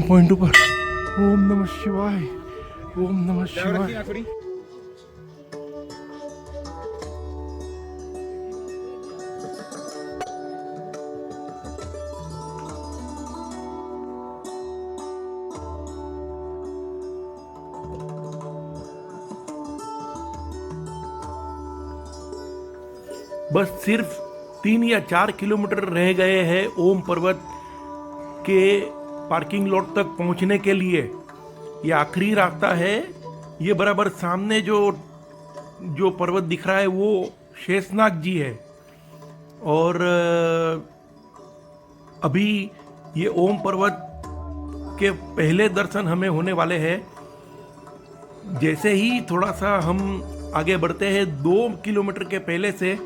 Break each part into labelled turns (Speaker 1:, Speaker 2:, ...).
Speaker 1: Point ऊपर। ओम नमः शिवाय, ओम नमः शिवाय। बस सिर्फ 3 या 4 किलोमीटर रह गए हैं ओम पर्वत के पार्किंग लॉट तक पहुंचने के लिए। ये आखिरी रास्ता है। ये बराबर सामने जो पर्वत दिख रहा है वो शेषनाग जी है। और अभी ये ओम पर्वत के पहले दर्शन हमें होने वाले हैं। जैसे ही थोड़ा सा हम आगे बढ़ते हैं 2 किलोमीटर के पहले से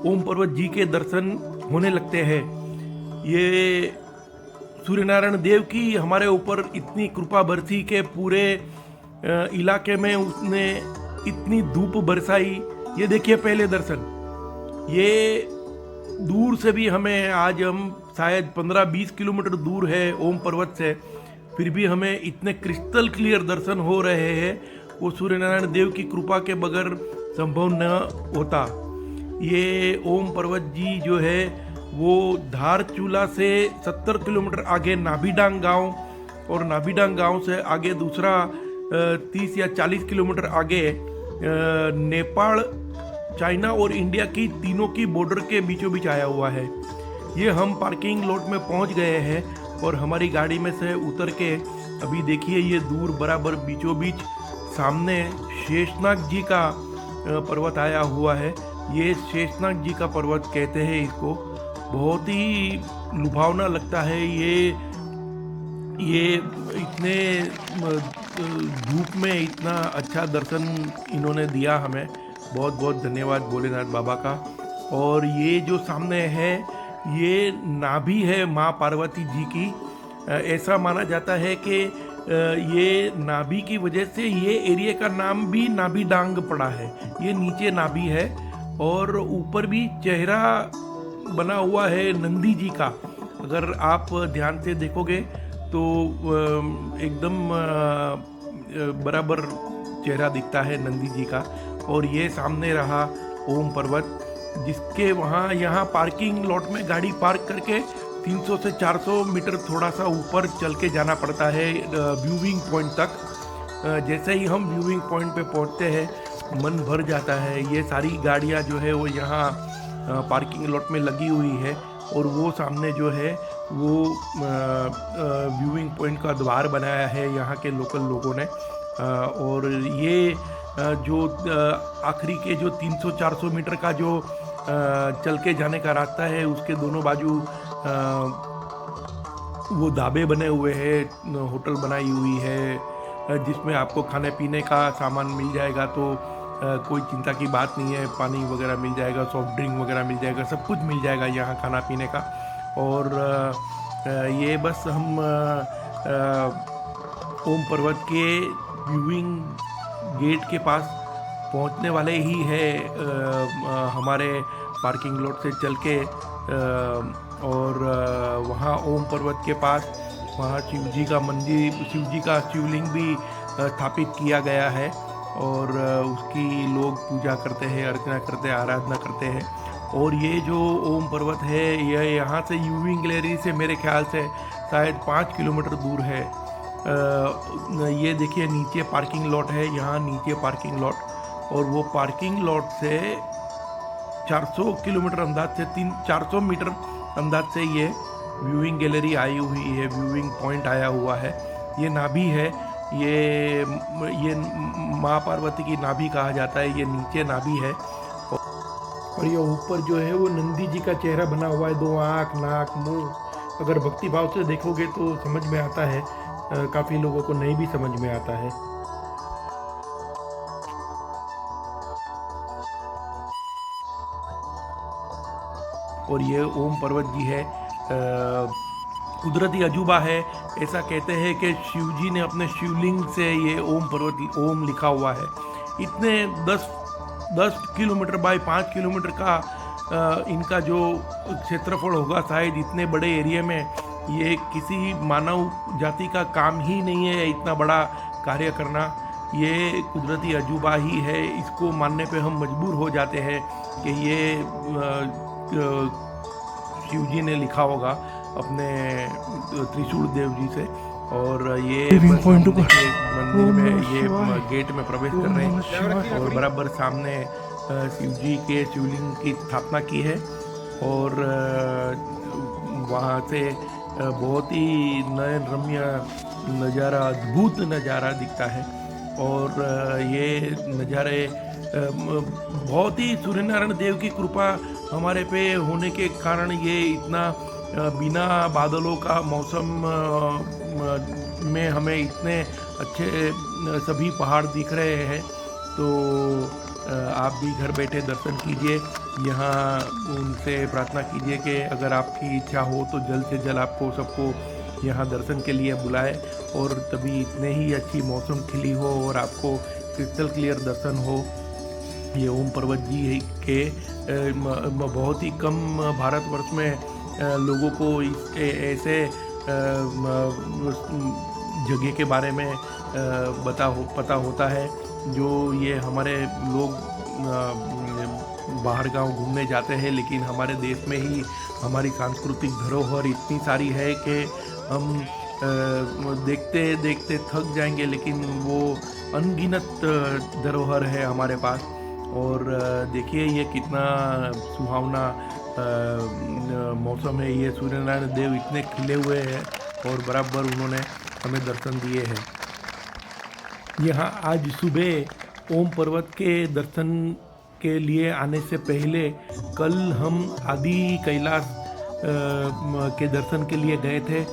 Speaker 1: ओम पर्वत जी के दर्शन होने लगते हैं। ये सूर्यनारायण देव की हमारे ऊपर इतनी कृपा बरसी के पूरे इलाके में उसने इतनी धूप बरसाई। ये देखिए पहले दर्शन। ये दूर से भी हमें, आज हम शायद 15-20 किलोमीटर दूर है ओम पर्वत से, फिर भी हमें इतने क्रिस्टल क्लियर दर्शन हो रहे हैं। वो सूर्यनारायण देव की कृपा के बगैर संभव न होता। ये ओम पर्वत जी जो है वो धारचूला से 70 किलोमीटर आगे नाभीडांग गांव, और नाभीडांग गांव से आगे दूसरा 30 या 40 किलोमीटर आगे नेपाल, चाइना और इंडिया की तीनों की बॉर्डर के बीचों बीच आया हुआ है। ये हम पार्किंग लॉट में पहुंच गए हैं और हमारी गाड़ी में से उतर के अभी देखिए ये दूर बराबर बीचों बीच सामने शेषनाग जी का पर्वत आया हुआ है। ये शेषनाग जी का पर्वत कहते हैं इसको। बहुत ही लुभावना लगता है। ये इतने धूप में इतना अच्छा दर्शन इन्होंने दिया हमें। बहुत बहुत धन्यवाद भोलेनाथ बाबा का। और ये जो सामने है ये नाभि है माँ पार्वती जी की। ऐसा माना जाता है कि ये नाभि की वजह से ये एरिया का नाम भी नाभीडांग पड़ा है। ये नीचे नाभि है और ऊपर भी चेहरा बना हुआ है नंदी जी का। अगर आप ध्यान से देखोगे तो एकदम बराबर चेहरा दिखता है नंदी जी का। और ये सामने रहा ओम पर्वत, जिसके यहाँ पार्किंग लॉट में गाड़ी पार्क करके 300 से 400 मीटर थोड़ा सा ऊपर चल के जाना पड़ता है व्यूइंग पॉइंट तक। जैसे ही हम व्यूइंग पॉइंट पे पहुंचते हैं मन भर जाता है। ये सारी गाड़ियां जो है वो यहाँ पार्किंग लॉट में लगी हुई है और वो सामने जो है वो व्यूइंग पॉइंट का द्वार बनाया है यहाँ के लोकल लोगों ने। और ये जो आखिरी के जो 300-400 मीटर का जो चल के जाने का रास्ता है उसके दोनों बाजू वो ढाबे बने हुए हैं, होटल बनाई हुई है जिसमें आपको खाने पीने का सामान मिल जाएगा। तो कोई चिंता की बात नहीं है। पानी वगैरह मिल जाएगा, सॉफ्ट ड्रिंक वगैरह मिल जाएगा, सब कुछ मिल जाएगा यहाँ खाना पीने का। और ये बस हम ओम पर्वत के व्यूइंग गेट के पास पहुँचने वाले ही है हमारे पार्किंग लॉट से चल के। और वहाँ ओम पर्वत के पास वहाँ शिव जी का मंदिर, शिव जी का शिवलिंग भी स्थापित किया गया है और उसकी लोग पूजा करते हैं, अर्चना करते हैं, आराधना करते हैं। और ये जो ओम पर्वत है यह यहाँ से यूविंग गैलरी से मेरे ख्याल से शायद 5 किलोमीटर दूर है। ये देखिए नीचे पार्किंग लॉट है, यहाँ नीचे पार्किंग लॉट, और वो पार्किंग लॉट से 400 किलोमीटर अंदाज से 400 मीटर अंदाज से ये व्यूइंग गैलरी आई हुई है, व्यूइंग पॉइंट आया हुआ है। ये नाभि है, ये माँ पार्वती की नाभि कहा जाता है। ये नीचे नाभि है और ये ऊपर जो है वो नंदी जी का चेहरा बना हुआ है, 2 आँख, नाक, मुंह। अगर भक्ति भाव से देखोगे तो समझ में आता है, काफ़ी लोगों को नहीं भी समझ में आता है। और ये ओम पर्वत जी है। कुदरती अजूबा है। ऐसा कहते हैं कि शिव जी ने अपने शिवलिंग से ये ओम पर्वत ओम लिखा हुआ है। इतने 10 किलोमीटर बाय 5 किलोमीटर का इनका जो क्षेत्रफल होगा, शायद इतने बड़े एरिया में ये किसी मानव जाति का काम ही नहीं है इतना बड़ा कार्य करना। ये कुदरती अजूबा ही है, इसको मानने पे हम मजबूर हो जाते हैं कि ये शिव जी ने लिखा होगा अपने त्रिशूल देव जी से। और ये मंदिर में ये गेट में प्रवेश कर रहे हैं और बराबर सामने शिव जी के शिवलिंग की स्थापना की है। और वहाँ से बहुत ही नयन रम्य नज़ारा, अद्भुत नज़ारा दिखता है। और ये नज़ारे बहुत ही सूर्यनारायण देव की कृपा हमारे पे होने के कारण ये इतना बिना बादलों का मौसम में हमें इतने अच्छे सभी पहाड़ दिख रहे हैं। तो आप भी घर बैठे दर्शन कीजिए, यहाँ उनसे प्रार्थना कीजिए कि अगर आपकी इच्छा हो तो जल्द से जल्द आपको सबको यहाँ दर्शन के लिए बुलाए और तभी इतने ही अच्छी मौसम खिली हो और आपको क्रिस्टल क्लियर दर्शन हो। ये ओम पर्वत जी के बहुत ही कम भारतवर्ष में लोगों को ऐसे जगह के बारे में पता होता है। जो ये हमारे लोग बाहर गांव घूमने जाते हैं, लेकिन हमारे देश में ही हमारी सांस्कृतिक धरोहर इतनी सारी है कि हम देखते देखते थक जाएंगे, लेकिन वो अनगिनत धरोहर है हमारे पास। और देखिए ये कितना सुहावना मौसम है। ये सूर्यनारायण देव इतने खिले हुए हैं और बराबर उन्होंने हमें दर्शन दिए हैं। यहाँ आज सुबह ओम पर्वत के दर्शन के लिए आने से पहले कल हम आदि कैलाश के दर्शन के लिए गए थे।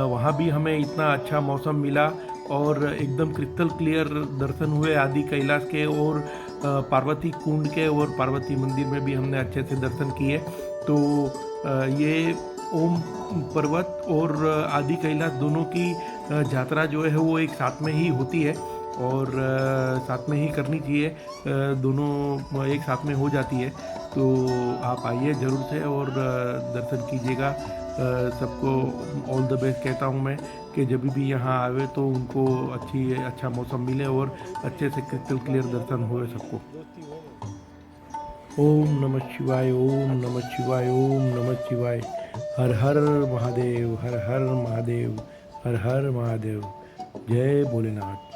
Speaker 1: वहाँ भी हमें इतना अच्छा मौसम मिला और एकदम क्रिस्टल क्लियर दर्शन हुए आदि कैलाश के और पार्वती कुंड के, और पार्वती मंदिर में भी हमने अच्छे से दर्शन किए। तो ये ओम पर्वत और आदि कैलाश दोनों की यात्रा जो है वो एक साथ में ही होती है और साथ में ही करनी चाहिए, दोनों एक साथ में हो जाती है। तो आप आइए ज़रूर से और दर्शन कीजिएगा। सबको ऑल द बेस्ट कहता हूँ मैं कि जब भी यहाँ आवे तो उनको अच्छा मौसम मिले और अच्छे से क्रिस्टल क्लियर दर्शन हो सबको। ओम नमः शिवाय, ओम नमः शिवाय, ओम नमः शिवाय। हर हर महादेव, हर हर महादेव, हर हर महादेव। जय भोलेनाथ।